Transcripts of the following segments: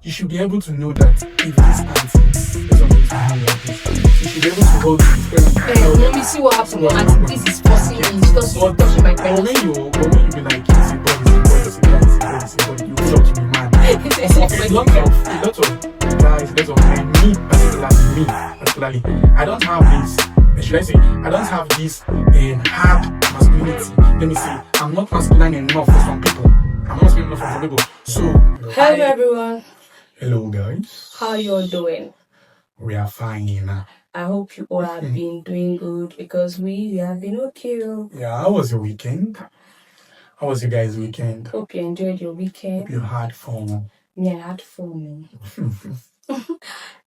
you should be able to know that if this auntie is always behaving like this, you should be able to hold this parent. Let me see what happened. And this is forcing me because you're touching my But parents. when you be like, it's a body, it's a body, it's a body, you will talk to me, man. A lot of guys, a lot of men, me particularly, I don't have this, should I say, I don't have this hard masculinity. Let me say, I'm not masculine enough for some people. I'm not masculine enough for some people. So, Hello everyone. Hello guys. How you doing? We are fine. I hope you all have been doing good because we have been okay. Yeah, how was your weekend? How was your guys' weekend? Hope you enjoyed your weekend. Hope you had fun. Yeah, I had fun.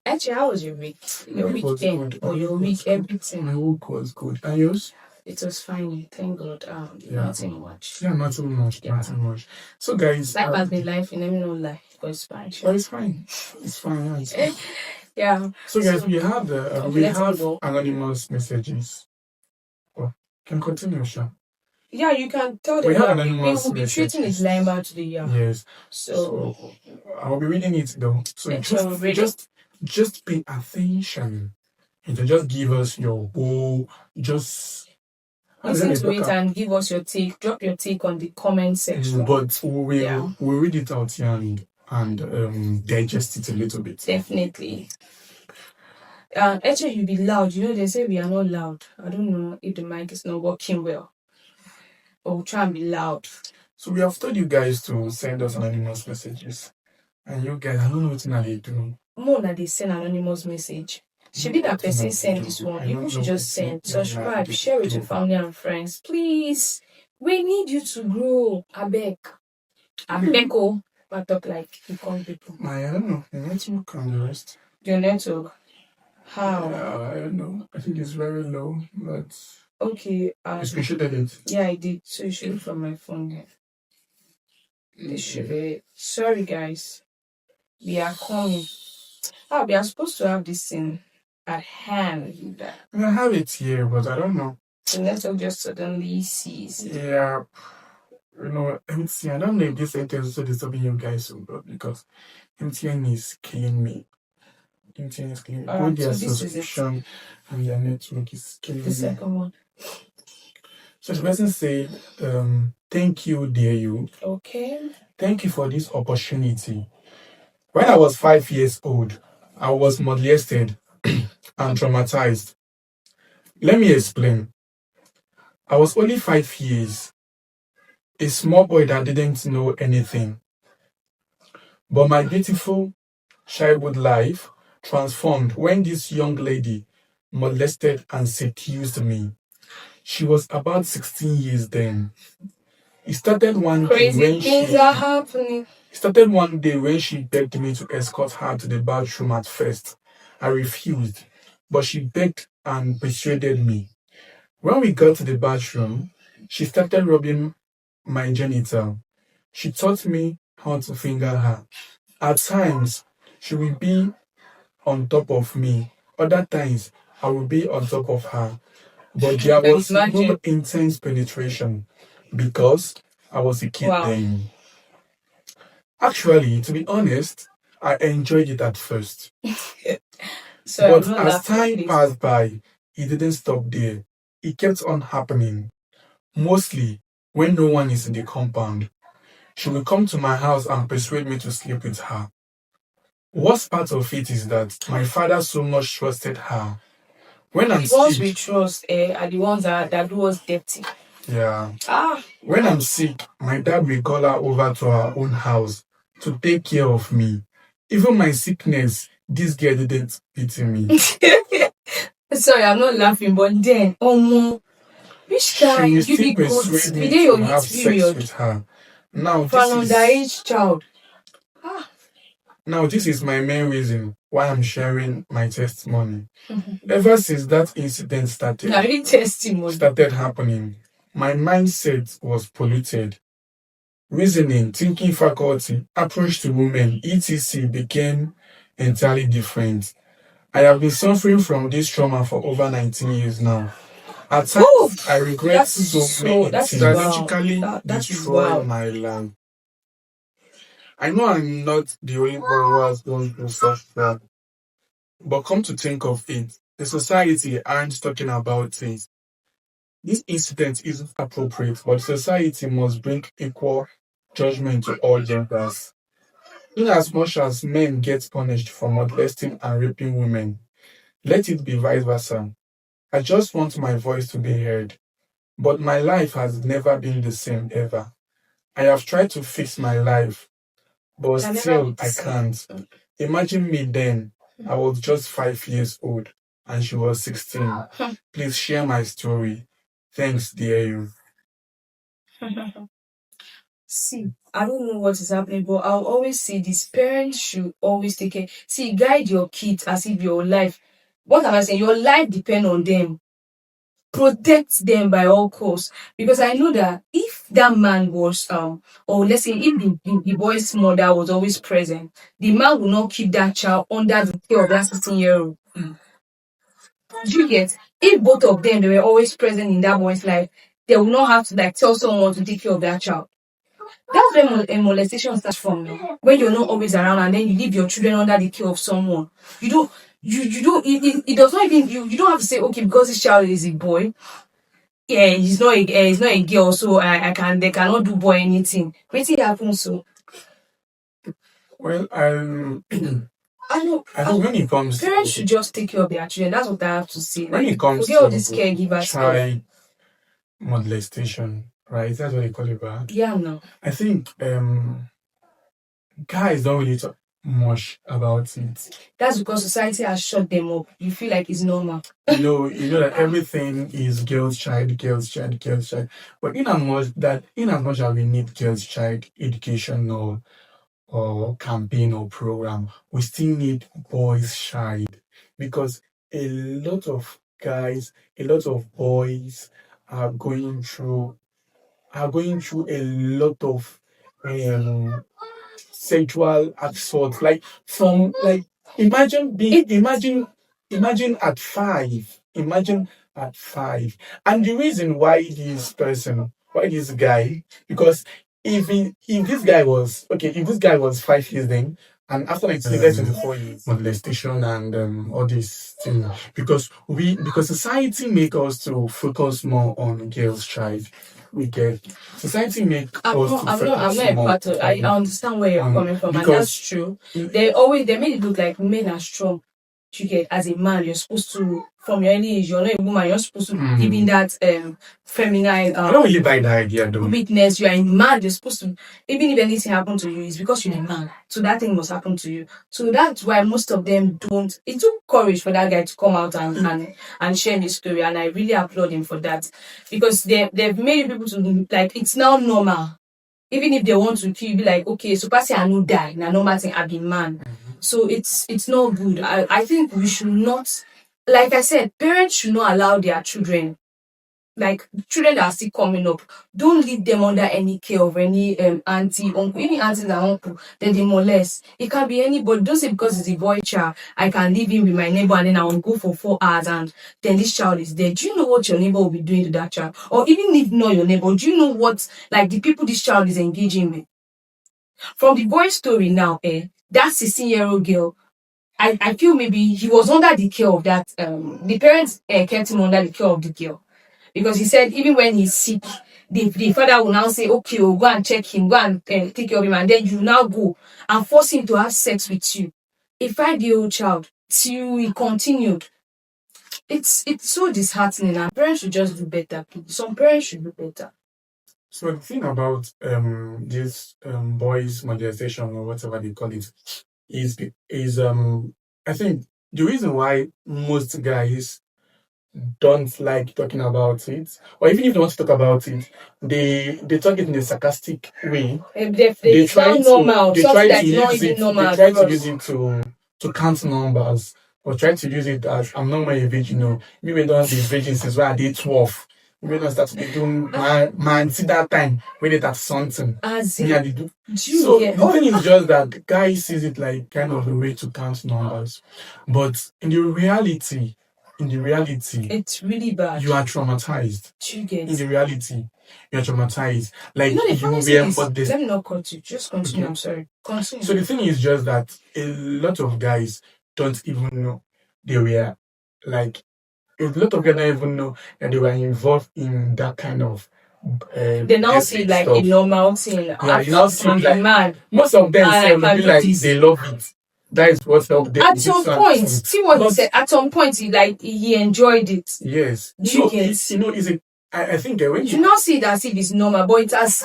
Actually, how was your week? Your weekend or your week, everything? My week was good. And yours? It was fine, thank God. Nothing much. Yeah, nothing much. So guys, life has been life, and let me know life, but it's fine. But it's fine. It's fine. Yeah. So guys, we have anonymous messages. Oh, can continue, Sha. Yeah, you can tell them that they will be treating it like to the year. Yes. So I'll be reading it though. So just pay attention. And just give us your listen to it and give us your take. Drop your take on the comment section. But we'll read it out here and digest it a little bit. Definitely. Eche, you be loud. You know they say we are not loud. I don't know if the mic is not working well. But we'll try and be loud. So we have told you guys to send us anonymous messages. And you guys, I don't know what they do. More than they send anonymous message. Should be that person send this one. You should just send, subscribe, share with your family and friends. Please. We need you to grow. I beg. But talk like you call people. I don't know. The network and the rest. Your network? How? I don't know. I think it's very low, but okay. You screenshotted it? Yeah, I did. So you should look from my phone. This should be. Sorry, guys. We are coming. We are supposed to have this thing at hand. I have it here, but I don't know. The network just suddenly ceased. Yeah. You know, MTN, I don't know if this sentence is so disturbing you guys, but because MTN is killing me. MTN is killing me. Both their subscription and their network is killing me. The second one. So the person said, thank you, dear you. Okay. Thank you for this opportunity. When I was 5 years old, I was molested and traumatized. Let me explain. I was only 5 years, a small boy that didn't know anything. But my beautiful childhood life transformed when this young lady molested and seduced me. She was about 16 years then. It started one day when she begged me to escort her to the bathroom at first. I refused, but she begged and persuaded me. When we got to the bathroom, she started rubbing my genital. She taught me how to finger her. At times, she will be on top of me. Other times, I will be on top of her. But there was no intense penetration because I was a kid then. Actually, to be honest, I enjoyed it at first. But as time passed by, it didn't stop there. It kept on happening. Mostly when no one is in the compound. She will come to my house and persuade me to sleep with her. Worst part of it is that my father so much trusted her. When I'm sick, ones we trust are the ones that do us dirty. Yeah. When I'm sick, my dad will call her over to our own house to take care of me. Even my sickness, this girl didn't pity me. Sorry, I'm not laughing, but then, which time you be good? Did they only have sex with her? Now, for an underage child. Now, this is my main reason why I'm sharing my testimony. Ever since that incident started happening, my mindset was polluted. Reasoning, thinking faculty, approach to women, etc. became entirely different. I have been suffering from this trauma for over 19 years now. At times, I regret so many things. Strategically destroy my life. I know I'm not the only one who has gone through such that, but come to think of it, the society aren't talking about it. This incident isn't appropriate, but society must bring equal judgment to all genders. In as much as men get punished for molesting and raping women, let it be vice versa. I just want my voice to be heard. But my life has never been the same ever. I have tried to fix my life, but Can never be still the I same. can't. Imagine me then. I was just 5 years old and she was 16. Please share my story. Thanks, dear you. See, I don't know what is happening, but I'll always say this: parents should always take care. See, guide your kids as if your life. What am I saying? Your life depend on them. Protect them by all costs, because I know that if that man was or let's say if the boy's mother was always present, the man will not keep that child under the care of that 16-year-old. Do you get? If both of them they were always present in that boy's life, they will not have to like tell someone to take care of that child. That's where molestation starts from. When you're not always around and then you leave your children under the care of someone. You don't you don't it does not even you don't have to say, okay, because this child is a boy, yeah, he's not a girl, so I can they cannot do boy anything. Wetin happen so? Well, I know I think when it comes parents to should just take care of their children. That's what I have to say. when Like, it comes forget all to this caregiver stuff. child molestation, right? That's what they call it back. Yeah, no. I think guys don't really talk much about it. That's because society has shut them up. You feel like it's normal. You know that everything is girls' child, girls' child, girls' child. But in as much as we need girls' child education or campaign or program, we still need boys' child because a lot of guys, a lot of boys are going through a lot of um sexual assault. Like from like imagine being imagine at 5. Imagine at 5. And the reason why this guy, because if this guy was 5 years then, and after like 24 years molestation and all these things, because society make us to focus more on girls' child. We get society make us to I'm focus not a more part of. I on understand where you're coming from, and because that's true. They made it look like men are strong. You get, as a man, you're supposed to, from your early age, you're not a woman, you're supposed to give in that feminine I don't really buy the idea though. weakness. You are a man, you're supposed to, even if anything happened to you, it's because you're a man. So that thing must happen to you. So that's why most of them don't. It took courage for that guy to come out and share his story, and I really applaud him for that, because they've made people to like it's now normal. Even if they want to kill you, be like, okay, so pass I no die, na normal thing, I be man. So it's not good. I think we should not, like I said, parents should not allow their children, like children that are still coming up, don't leave them under any care of any auntie, uncle, even aunties and uncle, then they molest. It can be anybody. Don't say because it's a boy child, I can leave him with my neighbor and then I will go for 4 hours and then this child is dead. Do you know what your neighbor will be doing to that child? Or even if not your neighbor, do you know what like the people this child is engaging with? From the boy story now, that 16-year-old girl, I feel maybe he was under the care of that the parents kept him under the care of the girl. Because he said even when he's sick, the father will now say, okay, we'll go and check him, go and take care of him, and then you now go and force him to have sex with you. A 5-year-old child, till he continued. It's so disheartening, and parents should just do better. Some parents should do better. So the thing about this boys molestation or whatever they call it is I think the reason why most guys don't like talking about it, or even if they want to talk about it, they talk it in a sarcastic way. It's not normal. Something that's not even normal. They try to use it to count numbers, or try to use it as I'm not my virgin. Maybe don't have these virgins since when I did 12. Maybe don't start to be doing man see that time when it has something. As Me and they do. So the thing is just that guys sees it like kind of a way to count numbers, but in the reality, in the reality, it's really bad. You are traumatized. You get in the reality, you're traumatized. Like the you funny were thing is, but this. let me not cut you. Just continue. Okay. I'm sorry. Continue. So the thing is just that a lot of guys don't even know they were like a lot of guys don't even know that they were involved in that kind of they now see it like stuff. a normal thing. Yeah, you now see it like mad. most of them And say I will can be do like this. they love it. That is what helped them. At some point, see what he said. At some point, he enjoyed it. Yes. You get is it? I think that when you not see it as if it's normal, but it has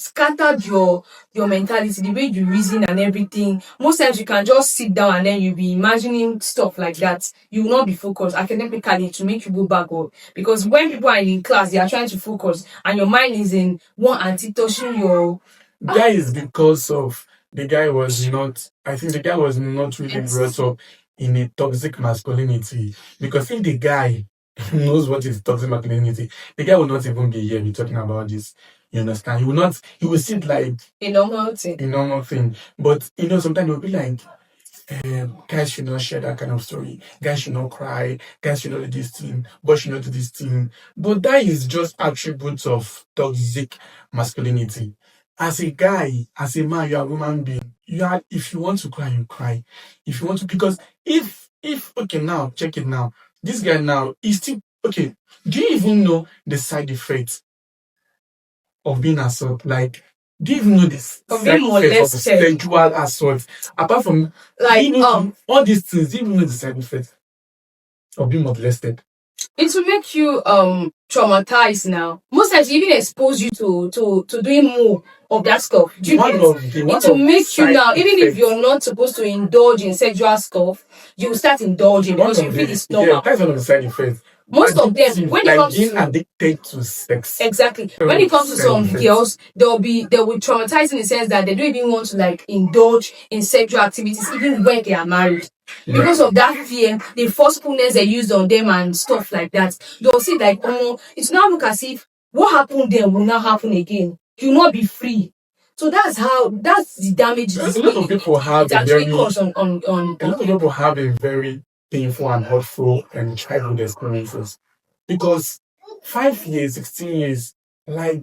scattered your mentality, the way you reason and everything. Most times you can just sit down and then you'll be imagining stuff like that. You will not be focused academically to make you go backward. Because when people are in class, they are trying to focus and your mind is in one anti-touching your... That is because of the guy was not, I think the guy was not really brought up in a toxic masculinity. Because if the guy knows what is toxic masculinity, the guy will not even be here be talking about this. You understand? He will see it like a normal thing. A normal thing. But sometimes he'll be like, guys should not share that kind of story. Guys should not cry. Guys should not do this thing. Boys should not do this thing. But that is just attributes of toxic masculinity. As a guy, as a man, you are a human being. If you want to cry, you cry. If you want to, because if okay, now check it now. This guy now is still okay. Do you even know the side effects of being assault? Like, do you even know this of being molested, sexual assault? Apart from like all these things, do you even know the side effects of being molested? It will make you traumatized now. Most times, it even expose you to doing more of that stuff. It will make you now, even if you're not supposed to indulge in sexual stuff, you will start indulging because you feel it's normal. Yeah, that's one of the side effects. Most of them, when it comes being addicted to sex. Exactly. When it comes to some girls, they will traumatize in the sense that they don't even want to like indulge in sexual activities even when they are married. Because of that fear, the forcefulness they used on them and stuff like that. They'll see like, it's now look as if what happened then will not happen again. You'll not be free. So that's the damage. A lot of people have a very painful and hurtful and childhood experiences. Because 5 years, 16 years, like,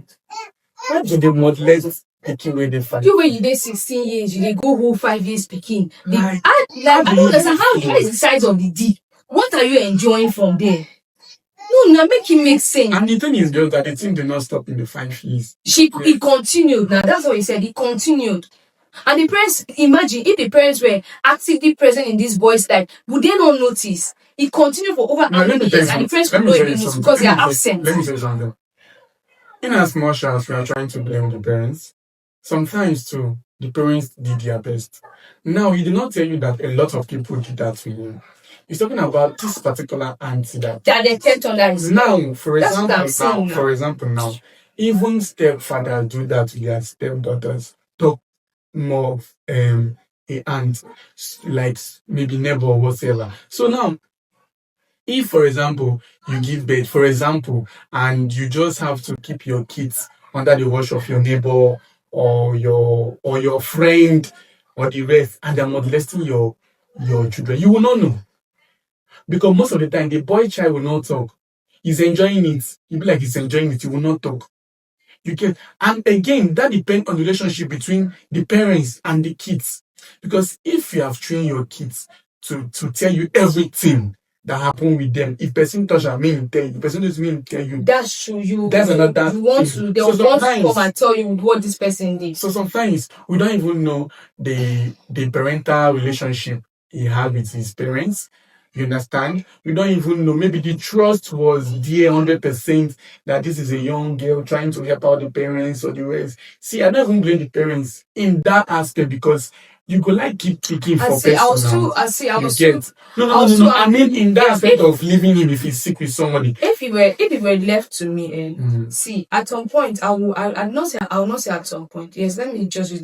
why do they molest Peking when they fight? You when you did 16 years, you they go whole 5 years Peking. I don't understand how is the size of the D? What are you enjoying from there? No, now make it make sense. And the thing is just that the thing did not stop in the 5 years. It continued. Now that's what he said. It continued. And the parents, imagine if the parents were actively present in this boy's life, would they not notice? It continued for over how many years, and the parents could not even notice because they are absent. Let me say something. In as much as we are trying to blame the parents, sometimes too, the parents did their best. Now, he did not tell you that a lot of people did that to you. He's talking about this particular auntie that they kept on that. Now, for example, now, even stepfathers do that to their stepdaughters. Talk more of a aunt, like maybe neighbor or whatever. So now, if for example you give birth, for example, and you just have to keep your kids under the watch of your neighbor or your friend or the rest, and they're molesting your children, you will not know. Because most of the time the boy child will not talk. He's enjoying it. He'll be like he's enjoying it, he will not talk. And again, that depends on the relationship between the parents and the kids. Because if you have trained your kids to tell you everything that happened with them, if person touch them, mean tell you, the person doesn't mean tell you. That's true. That's another you want to they want to come and tell you what this person did. So sometimes we don't even know the parental relationship he had with his parents. You understand? We don't even know. Maybe the trust was there 100% that this is a young girl trying to help out the parents or the rest. See, I don't even blame the parents in that aspect because you go like keep picking for person. No. I mean, in that aspect of leaving him if he's sick with somebody. If he were left to me, see, at some point, I will not say at some point. Yes, let me just use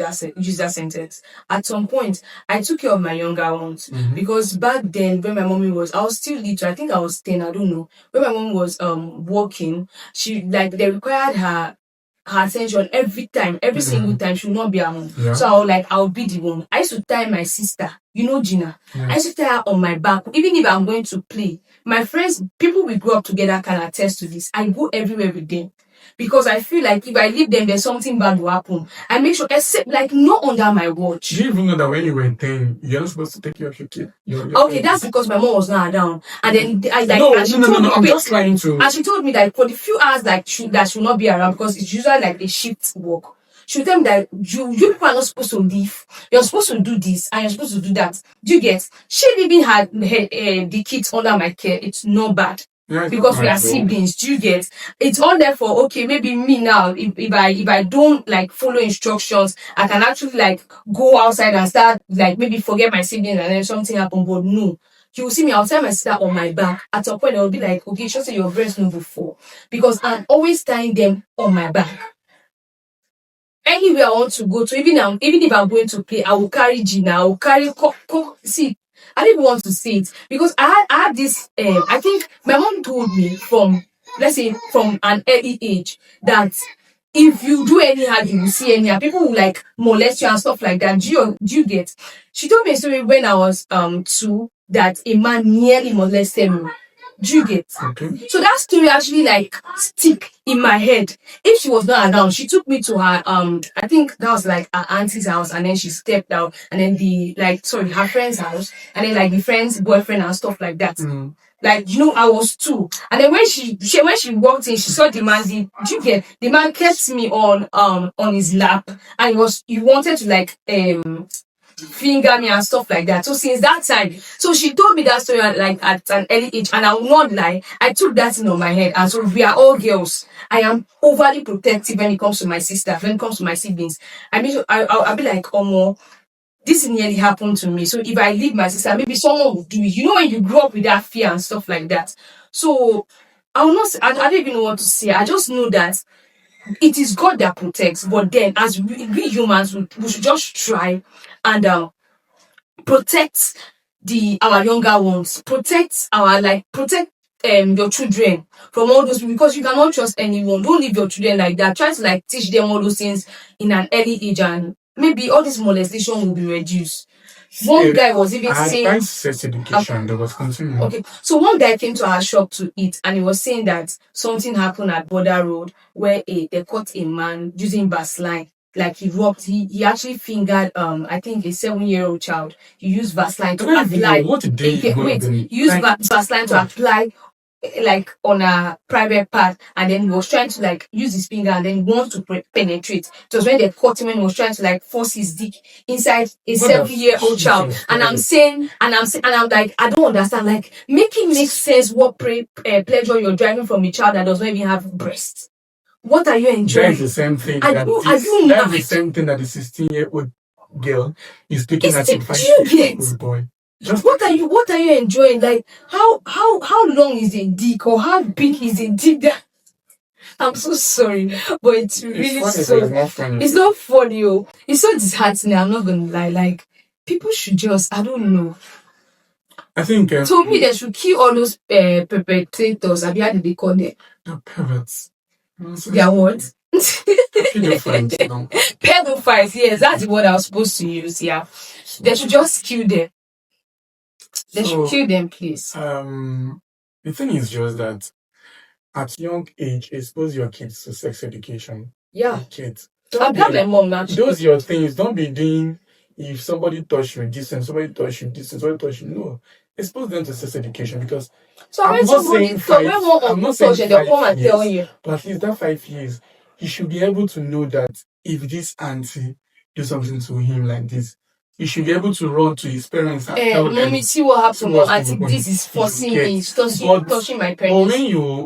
that sentence. At some point, I took care of my younger ones because back then when my mommy was, I was still little. I think I was 10. I don't know. When my mom was working, they required her her attention every time, every single time. She will not be around. Yeah. So I'll be the one. I used to tie my sister, Gina. I used to tie her on my back. Even if I'm going to play, my friends, people we grew up together can attest to this. I go everywhere with them. Because I feel like if I leave them, there's something bad will happen. I make sure, except like not under my watch. Do you even know that when you were 10, you're not supposed to take care of your kid? Okay, that's because my mom was not around. And then I like no, and she told me, I'm just trying to. And she told me that for the few hours that she will not be around, because it's usually like a shift work. She would tell me that you people are not supposed to leave. You're supposed to do this and you're supposed to do that. Do you get? She even had the kids under my care. It's not bad. Yeah, because we are siblings. Do you get? It's all there for okay, maybe me now, if I don't like follow instructions, I can actually like go outside and start like maybe forget my siblings and then something happen. But no. You will see me, I'll tell my sister on my back. At some point, I'll be like, okay, just say your breast no before. Because I'm always tying them on my back. Anywhere I want to go to, even if I'm going to play, I will carry Gina, I will carry see. I don't even want to say it because I had this. I think my mom told me from, let's say, from an early age that if you do anyhow, you will see anyhow. People will like molest you and stuff like that. Do you get? She told me a story when I was 2 that a man nearly molested me. Do you get? Okay. So that story actually like stick in my head. If she was not around, she took me to her I think that was like her auntie's house, and then she stepped out, and then her friend's house, and then like the friend's boyfriend and stuff like that. Like I was 2, and then when she walked in, she saw the man. The man kept me on his lap, and he wanted to like finger me and stuff like that. So since that time, so she told me that story like at an early age, and I will not lie, I took that thing on my head. And so we are all girls. I am overly protective when it comes to my sister, when it comes to my siblings. I mean, I'll be like, this nearly happened to me. So if I leave my sister, maybe someone will do it. When you grow up with that fear and stuff like that. So I will not. I don't even know what to say. I just know that it is God that protects. But then, as we humans, we should just try and protect our younger ones. Protect your children from all those people, because you cannot trust anyone. Don't leave your children like that. Try to like teach them all those things in an early age, and maybe all this molestation will be reduced. One guy was even saying sex education. There was continuing. Okay, so one guy came to our shop to eat, and he was saying that something happened at Border Road where they caught a man using Vaseline. Like he actually fingered I think a 7-year-old child. He used Vaseline to apply. What did they he used Vaseline to apply like on a private part, and then he was trying to like use his finger, and then he wants to penetrate. It was when they caught him and he was trying to like force his dick inside a 7-year-old child. And I'm like, I don't understand. Like, make sense what pleasure you're driving from a child that does not even have breasts. What are you enjoying? That's the same thing. That's the same thing that the 16-year-old girl is picking at a 5-year-old boy. What are you enjoying? Like, how long is a dick, or how big is a dick? I'm so sorry, but it's really it's not funny. It's so disheartening. I'm not gonna lie. Like, people should just, I don't know. I think to me they should kill all those perpetrators. How did they call them? Perverts. They are what? Pedophiles. No. Pedophiles. Yes, that's the word I was supposed to use. Yeah, they should just kill them. They should kill them, please. The thing is just that at young age, expose your kids to sex education. Yeah. Kids. I'll tell my mom now. Those your things. Don't be doing if somebody touch you this and somebody touch you this and somebody touch you. No. Expose them to sex education, because I'm not saying 5 years, they'll come and tell you. But at least that 5 years, he should be able to know that if this auntie do something to him like this, he should be able to run to his parents and tell them. Mommy, see what happened. Auntie, this is forcing me, touching my parents.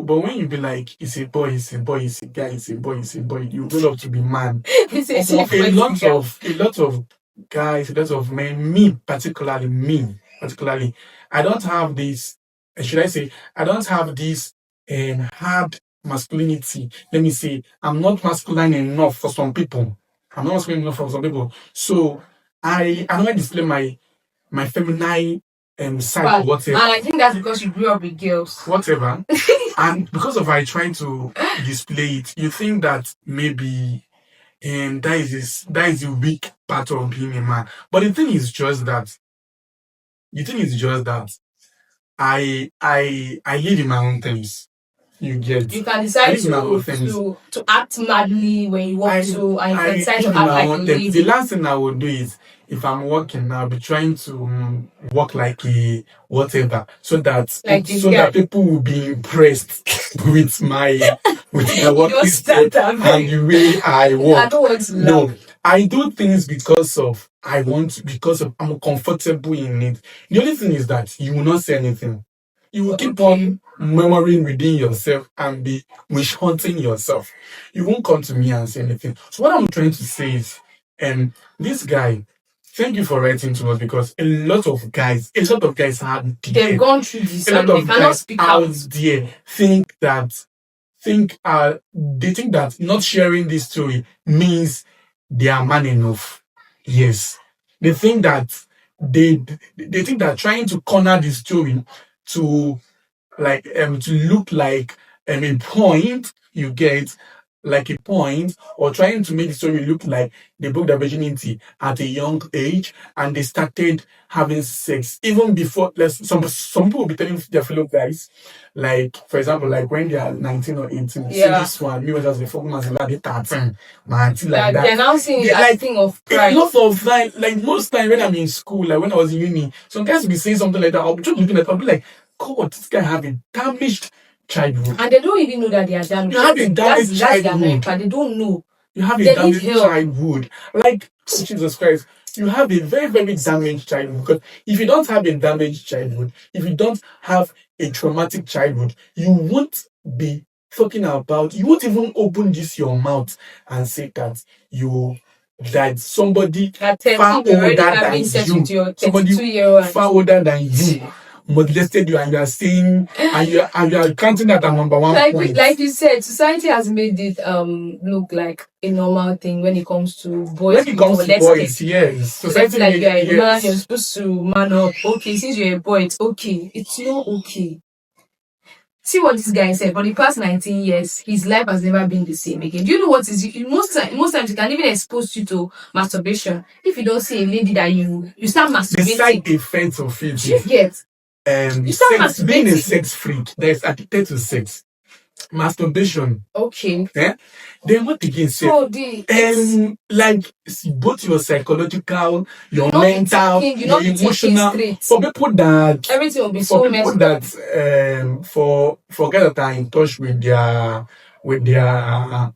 But when you be like, it's a boy, it's a boy, it's a guy, it's a boy, it's a boy, you grow up to be man. A lot of guys, a lot of men, me particularly, I don't have this. Should I say? I don't have this hard masculinity. Let me say, I'm not masculine enough for some people. So I don't display my feminine side or whatever. And I think that's because you grew up with girls. Whatever. And because of I trying to display it, you think that maybe that is the weak part of being a man. But the thing is just that I live in my own terms. You get. You can decide to act madly when you want to, and you can decide to act like a lady. The last thing I would do is, if I'm working, I'll be trying to work like a whatever, so that people will be impressed with my work ethic and the way I work. I don't want to laugh. No, I do things because I'm comfortable in it. The only thing is that you will not say anything. You will keep on murmuring within yourself and be wish hunting yourself. You won't come to me and say anything. So what I'm trying to say is, this guy, thank you for writing to us, because a lot of guys have they've gone through this and they cannot speak out there they think that not sharing this story means they are man enough. Yes. They think that trying to corner the story to to look like a point, you get, like a point, or trying to make the story look like they broke their virginity at a young age and they started having sex even before. Some people will be telling their fellow guys, like, for example, like when they are 19 or 18, see this one, me was just before months like 13, man, like that. They're now seeing it like thing of pride. A lot of like most time when I'm in school, like when I was in uni, some guys will be saying something like that. I'll be just looking at it, I'll be like, God, this guy have a damaged childhood. And they don't even know that they are damaged. You have a damaged childhood. They don't know. You have a damaged childhood. Like, Jesus Christ, you have a very, very damaged childhood. Because if you don't have a damaged childhood, if you don't have a traumatic childhood, you won't be talking about, you won't even open your mouth and say that somebody far older than you, somebody far older than you molested you, and you are saying, and you are counting that at number one point. Like you said, society has made it look like a normal thing when it comes to boys. When it comes to boys, yes. Society like you're a man, you're supposed to man up. Okay, since you're a boy, it's okay. It's not okay. See what this guy said. For the past 19 years, his life has never been the same again. Do you know what is most times you can even expose you to masturbation if you don't see a lady that you start masturbating. The side effects of it. You get. Being a sex freak that is addicted to sex, masturbation. Okay. Then what again? So like both your psychological, your mental, your emotional. For people that everything will be so messed up. For guys that are in touch with their with their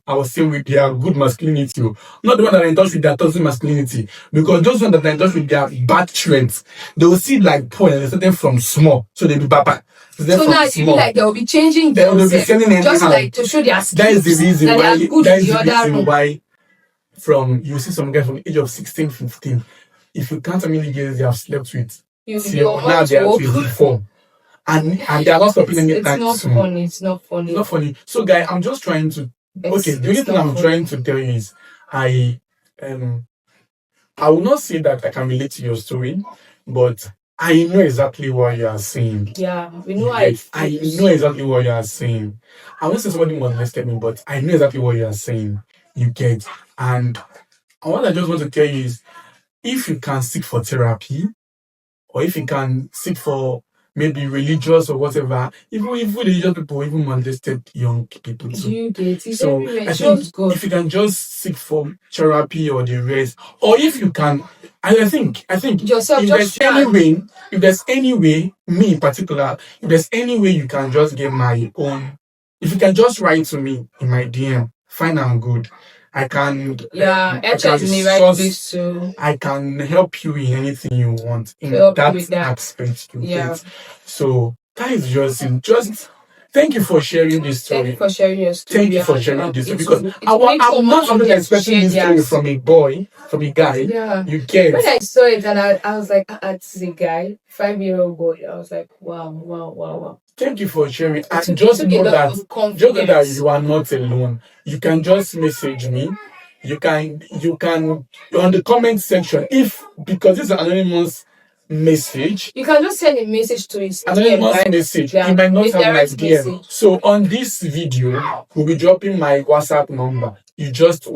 good masculinity, not the one that are in touch with their toxic masculinity, because those ones that are in touch with their bad traits, they will see like porn and they start them from small, so they be papa. So now it will be like they will be changing themselves, just like to show their skills. That is the reason why. That is the reason why. From you see some guys from the age of 16, 15, if you count how many girls they have slept with, now they are 24. And they are not stopping anytime soon. It's not funny. So, guy, I'm just trying to. The only thing I'm trying to tell you is, I will not say that I can relate to your story, but I know exactly what you are saying. Yeah, we know. I know exactly what you are saying. I won't say somebody molested me, but I know exactly what you are saying. You get, and what I just want to tell you is, if you can seek for therapy, or if you can seek for maybe religious or whatever, even religious people, even molested young people too. So I think if you can just seek for therapy or the rest, or if you can, I think yourself, if there's any way, me in particular, if there's any way you can just get my own, if you can just write to me in my DM, fine and good. I can Eche is in the right place too. I can help you in anything you want in that aspect. So that is just thank you for sharing this story. Thank you for sharing your story. Thank you for sharing this story, because I'm not expecting this story from a boy, from a guy. Yeah. You get. When I saw it and I was like, it's a guy, 5-year-old boy. I was like, wow. Thank you for sharing. And just know that you are not alone. You can just message me. You can on the comment section, because it's an anonymous message. You can just send a message to his Anonymous message. Yeah, You might not a have my direct DM. message. So on this video, we'll be dropping my WhatsApp number. You just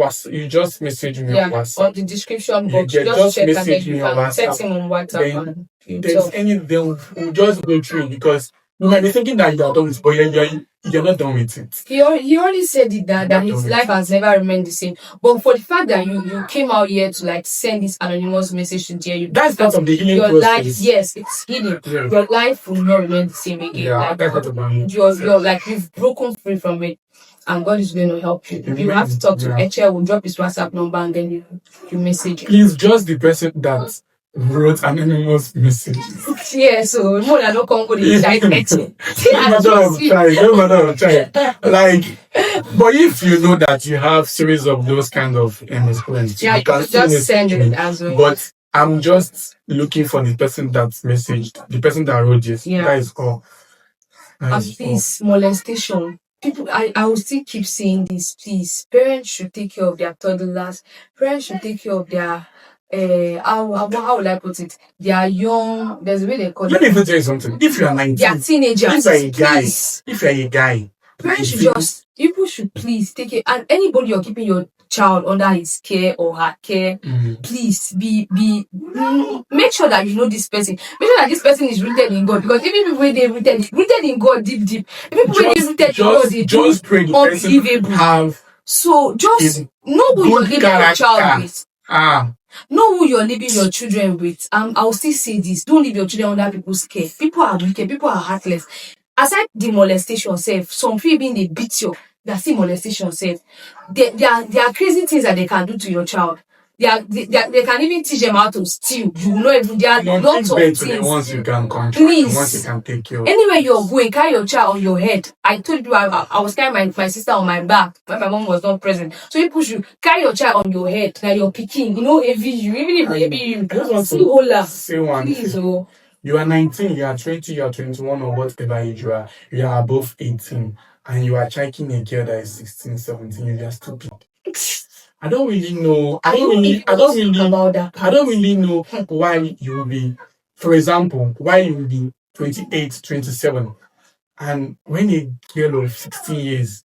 message me on WhatsApp. On the description box. You just check and then message you me on can text WhatsApp. him on WhatsApp Then and you there's talk. anything, we'll just go through it because you might be thinking that you're done with it, but you're not done with it. He already said it that his life has never remained the same. But for the fact that you came out here to like send this anonymous message to you, that's part of the healing your process. life, yes, it's healing. Yeah. Your life will not remain the same again. Yeah, like, that's part of it. you're like you've broken free from it, and God is going to help you. If you have to talk to Eche, we'll drop his WhatsApp number and then you message him. Please, just the person that wrote anonymous messages. Yeah, so more than no come with the child Eche. Like, but if you know that you have series of those kind of experiences, yeah, you can just send it as well. But I'm just looking for the person that messaged, the person that wrote this. Yeah. That is all. Please, molestation. People, I will still keep saying this. Please, parents should take care of their toddlers. Parents should take care of their how will I put it? They are young. There's a way they call it. Let me even tell you something. If you are 19, they are teenagers. If you're a guy, parents should people should please take it. And anybody you're keeping your child under his care or her care, please make sure that you know this person. Make sure that this person is rooted in God. Because even people when they rooted in God deep, the people when they rooted in God, they just pray the person have. So just know who you're leaving your child with. Know who you're leaving your children with. I'll still say this: don't leave your children under people's care. People are wicked. People are heartless. Aside the molestation self, some people being they beat you. That's still molestation self. There are crazy things that they can do to your child. They can even teach them how to steal. You know, there are lots of things. Once you can control, please, once you can take care of. Anywhere you're going, carry your child on your head. I told you I was carrying my sister on my back when my mom was not present. So you push you carry your child on your head like you're picking. You know, every you, even if maybe you see Ola. Say one. Please, you are 19, you are 20, you are 21, or whatever age you are above 18, and you are checking a girl that is 16, 17, you are stupid. I don't really know. I don't really know why you will be, for example, why you will be 28, 27, and when a girl of 16 years.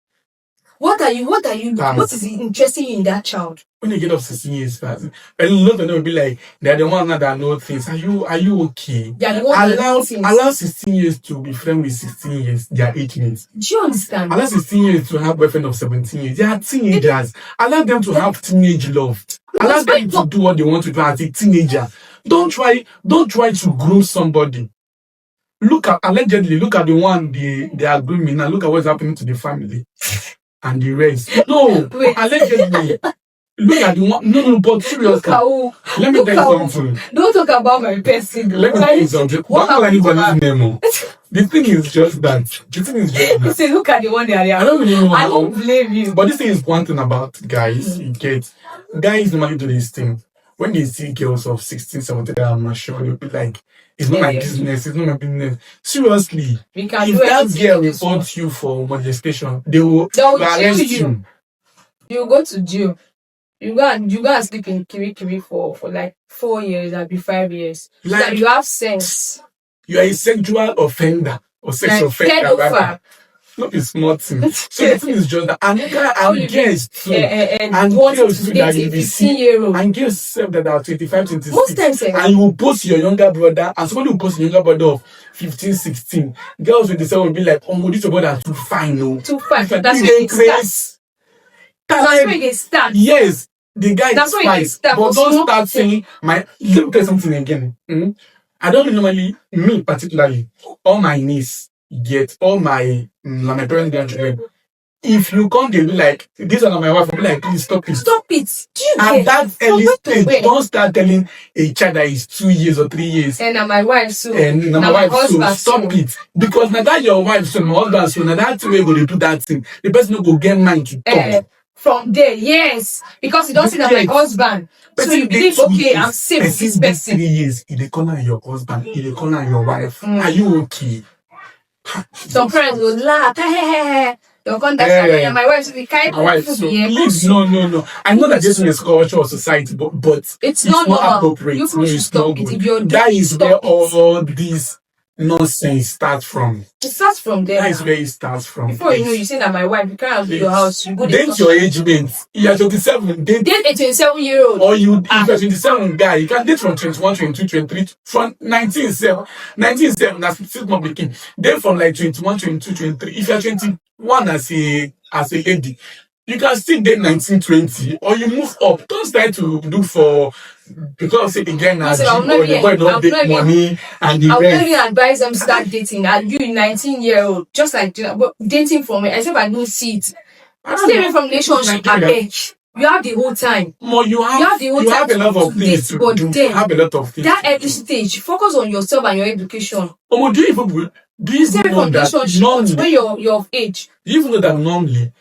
What is interesting in that child? When you get up 16 years, a lot of them will be like, they're the ones that know things. Are you okay? Allow 16 years to be friends with 16 years, their age mates. Do you understand? Allow 16 years to have boyfriend of 17 years. They are teenagers. Allow them to have teenage love. Allow them to do what they want to do as a teenager. Don't try to groom somebody. Look at the one they are grooming now. Look at what's happening to the family. And the rest. No, allegedly. Look at the one. No, but seriously. Let me tell you something. Don't talk about my person. Let me tell you something. Don't call anybody's name. The thing is just that. You say, look at the one there. I don't really know I don't blame you. But this thing is one thing about guys. You get guys normally do this thing. When they see girls of 16, 17 that are mature, they'll be like, it's not my business, it's not my business. Seriously, if that girl reports you for molestation, they will arrest you. You go to jail. You go and sleep in Kiri for like 4 years, that'll be 5 years. Like, so that you have sense. You are a sexual offender or sex offender. Not a smart thing. So the thing is just that, and girls too, and girls too that you be seeing, and girls self that are 25, 26, most times, and you will post your younger brother, and somebody will post your younger brother of 15, 16. Girls with the same will be like, oh, this your brother is too fine, no. Too fine. That's where they start. Yes, the guy that's is fine, but don't start saying let me tell you something again. I don't normally, me particularly, all my niece. Get all my parents' grandchildren. If you come, they'll be like, this one of my wife will be like, please stop it. Stop it. At that early stage, don't start telling a child that is 2 years or 3 years. And my wife soon. And my wife soon. Stop it. Because now that your wife soon, my husband soon, now that's the way going to do that thing. The person will go get mind to talk. From there, yes. Because you don't see that my husband. But so you believe, okay, I'm safe with this person. 3 years, in the corner of your husband, in the corner of your wife. Are you okay? Some parents will laugh. Your contact, my wife, the kind my wife. of So here. please, no. I know that this is culture or society, but it's not appropriate. You No, it's not stop it. good. If you're That is where stop it. all these nonsense starts from. It starts from there. That is where it starts from. Before you know, you say that my wife, you can't leave your house. You go date your age mate. You are 27. Date a 27-year-old. Or if you're 27 guy, you can date from 21, 22, 23, from 19, 7, that's still not making. Date from like 21, 22, 23. If you're 21 as a lady, you can still date 19, 20, or you move up. Don't start to do for because say the guy now or the boy don't take money and the I would rest. not even advise them start dating. And you 19-year-old, just like dating from it, except I don't see it. Stay away from relationship at Eche. You have the whole time. More you have a lot of things to do. You have a lot of things. That early stage, focus on yourself and your education. Do you even know that normally when you're of age? Do you even know that normally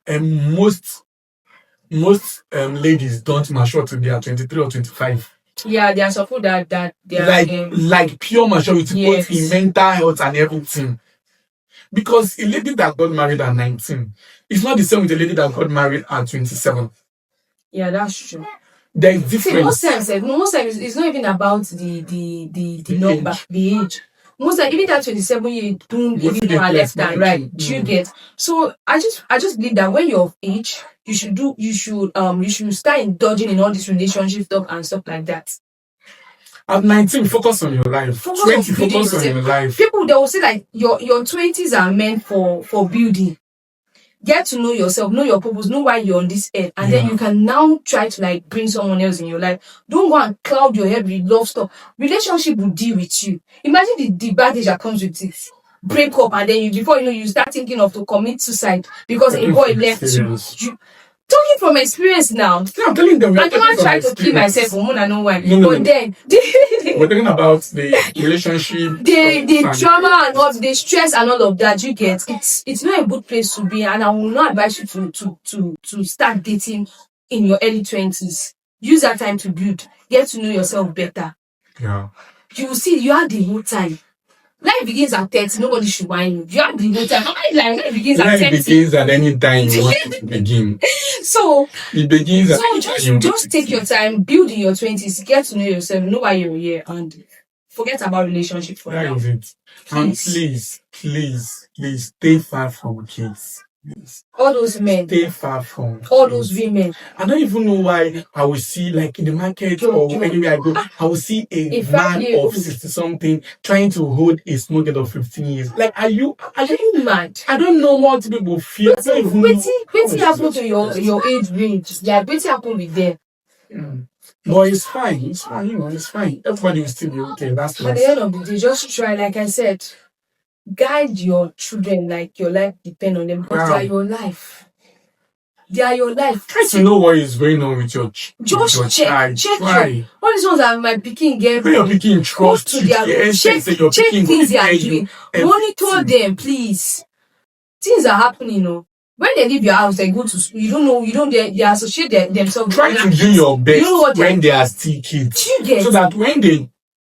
most ladies don't mature till they are 23 or 25? Yeah, there are some people that they are like pure maturity, yes. both in mental health and everything. Because a lady that got married at 19 is not the same with a lady that got married at 27. Yeah, that's true. There is difference. See, most times it's not even about the number, the age. Most times, even that 27 year don't even know her left and right. Do you get? So I just believe that when you're of age, you should start indulging in all this relationship stuff and stuff like that. At 19, focus on your life. Focus on your life. People, they will say like your 20s are meant for building. Get to know yourself, know your purpose, know why you're on this earth, and then you can now try to like bring someone else in your life. Don't go and cloud your head with love stuff. Relationship will deal with you. Imagine the baggage that comes with it. Break up, and then before you know, you start thinking of to commit suicide because a boy left you. Talking from experience now. I'm telling them. I don't want to try to kill myself for more than no one. No. Then we're talking about the relationship, the trauma and all the stress and all of that. You get it's not a good place to be, and I will not advise you to start dating in your early 20s. Use that time to build, get to know yourself better. Yeah. You will see you have the whole time. Life begins at 30. Nobody should whine you. You have the whole time. Life begins at 30. Life begins at any time you want it to begin. So it begins at just take your time, build in your 20s, get to know yourself, know why you're here, and forget about relationship for now. That is it. And please stay far from kids. Yes. All those men. Stay far from all those women. I don't even know why I will see like in the market or anywhere I go, I will see a man of 60 something trying to hold a small girl of 15 years. Like, are you mad? I don't know what people feel. What's happened to your age range? Like, what's happened with them? But it's fine. It's fine. Everybody will still be okay. That's at the end of the day, just try, like I said, guide your children like your life depends on them because they are your life. They are your life. Try to know what is going on with your check. Try. All these ones are my picking get. When your picking trust to their check things they are doing. Monitor them, please. Things are happening, When they leave your house, they go to school. They associate themselves. Try to do your best when they are still kids. So that when they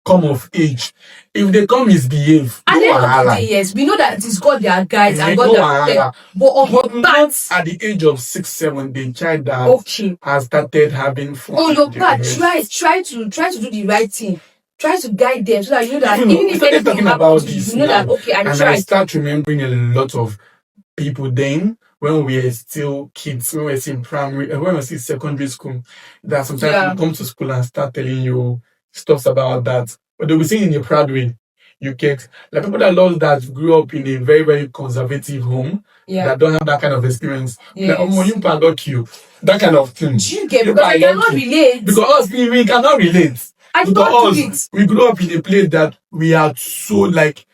come of age, if they come misbehave, at the end of the day, yes, we know that it's God their guides and God their but on your part, at the age of 6, 7, the child that has started having fun. On your part, try to do the right thing. Try to guide them so that you know that even if anything talking happens about to you, this you know that I start remembering a lot of people then when we were still kids, when we were still in primary, when we were still secondary school, that sometimes we come to school and start telling you stuff about that. But they will say in a proud way. You get like people that lost that grew up in a very, very conservative home that don't have that kind of experience. Yes. Like, you, that kind of thing. You get because I cannot relate. Because we cannot relate. We grew up in a place that we are so like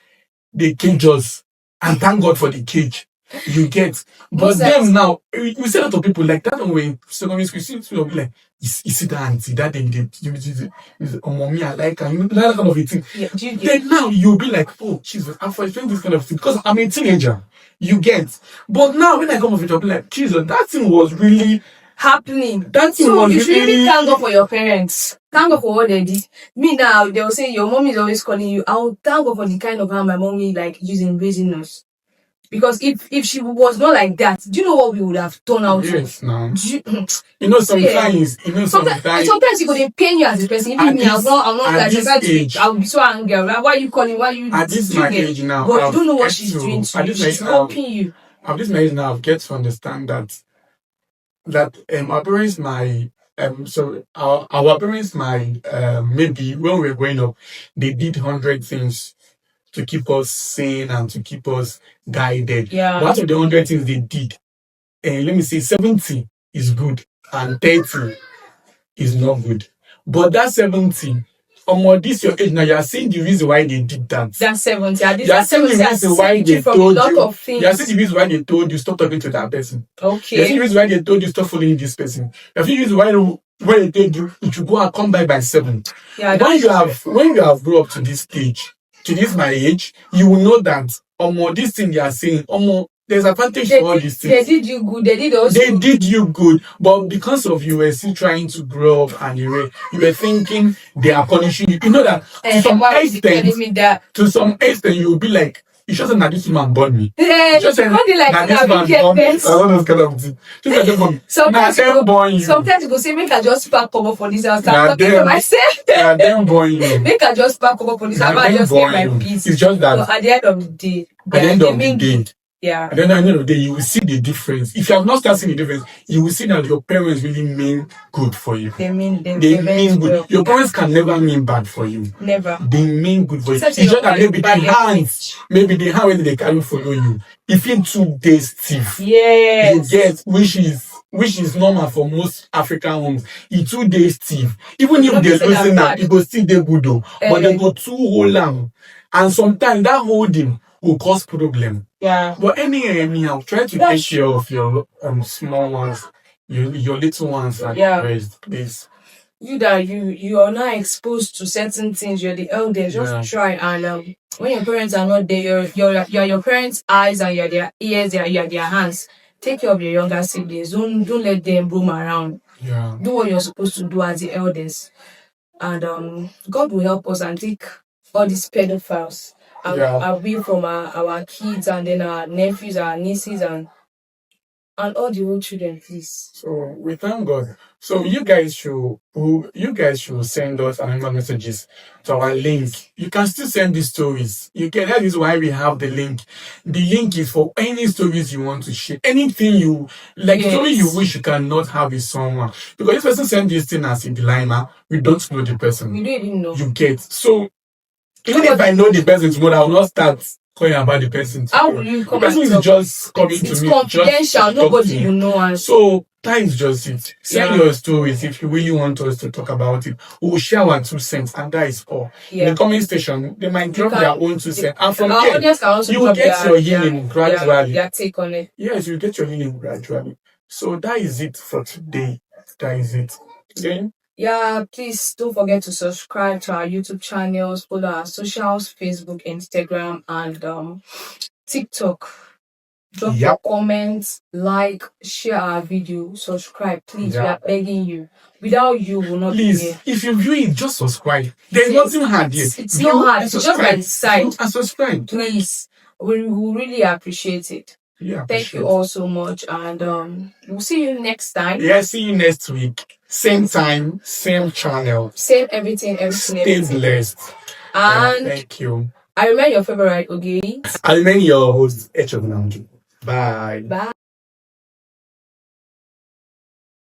they cage us. And thank God for the cage. You get. But them now, we see a lot of people like that when we secondary school, see people like, you see that auntie, that mommy, I like her, that kind of a thing. Yeah, then now you'll be like, oh, Jesus, I'm doing this kind of thing because I'm a teenager. You get. But now when I come of it, I'll be like, Jesus, that thing was really happening. That thing was you should really thank God for your parents. Thank God for what they did. Me now, they'll say your mom is always calling you. I'll thank God for the kind of how my mommy like using raising us. Because if she was not like that, do you know what we would have turned out to? Yes, now. You know, sometimes, sometimes it could pain you as a person. Even me, I'm not at this age, I'll be so angry. Like, why are you calling? Why are you? At this my age now, but you don't know what she's doing to you. She's helping you. At this my age now, I've get to understand that our parents our parents maybe when we were growing up, they did 100 things to keep us sane and to keep us guided. Yeah. But out of the 100 things they did, let me say 70 is good and 30 is not good. But that 70, this your age now, you are seeing the reason why they did that. That 70, you are seeing the reason why they told you. You are seeing the reason why they told you stop talking to that person. Okay. You are seeing the reason why they told you stop following this person. You are seeing the reason why they told you you should go and come by 7. Yeah. When you have grown up to this stage, to this my age, you will know that this thing you are saying, there's advantage to all these things. They did you good. They did you good, but because of you were still trying to grow up and you were thinking they are punishing you. You know that to some extent you will be like, you shouldn't have this man born me. Yeah, just like this man born me. I don't know kind of thing. Just like born. Sometimes you go say, make I just pack cover for this house. I'm talking to myself. Them born you. Make I just pack cover for this house. I just get my peace. It's just that. At the end of the day, yeah. And then at the end of the day, you will see the difference. If you have not started seeing the difference, you will see that your parents really mean good for you. They mean good. Well. Your parents can never mean bad for you. Never. They mean good for you. It's just that maybe the hand when they carry follow you. If in 2 days thief, yes, you get which is normal for most African homes. In 2 days thief, even if they're losing that, it will still they good though. But they go too hold on, and sometimes that holding will cause problem. Yeah. But anyhow, try to take care of your small ones, your little ones at rest, please. You are not exposed to certain things. You're the elders. Just try and when your parents are not there, you're your parents' eyes and you're their ears, you're their hands. Take care of your younger siblings. Don't let them roam around. Yeah. Do what you're supposed to do as the elders, and God will help us and take all these pedophiles away from our kids and then our nephews, our nieces, and all the old children, please. So we thank God. So you guys should send us anonymous messages to our link. You can still send these stories. That is why we have the link. The link is for any stories you want to share. Anything you like, story you wish you cannot have with someone. Because this person sent this thing as a dilemma. We don't know the person. We don't even know. You get. So even if I know the person tomorrow, I will not start calling about the person. How will you come? The person is just coming to me. It's confidential. Nobody will know. So that is just it. Send your stories if you really want us to talk about it. We will share our 2 cents, and that is all. In the comment section, they might drop their own 2 cents. And from there, you will get your healing gradually. Their take on it. Yes, you get your healing gradually. So that is it for today. That is it. Okay? Yeah, please don't forget to subscribe to our YouTube channels, follow our socials, Facebook, Instagram, and TikTok. Drop your comments, like, share our video, subscribe, please. We are begging you. Without you, we'll not be here. If you view it, just subscribe. There's nothing hard here. It's not hard. It's just by the side. And subscribe. Please. We will really appreciate it. Yeah, thank you all so much, and we'll see you next time. Yeah, see you next week. Same time, same channel. Same everything. Stay blessed. And thank you. I remain your favorite Ogeyi. I remain your host, Eche. Bye. Bye.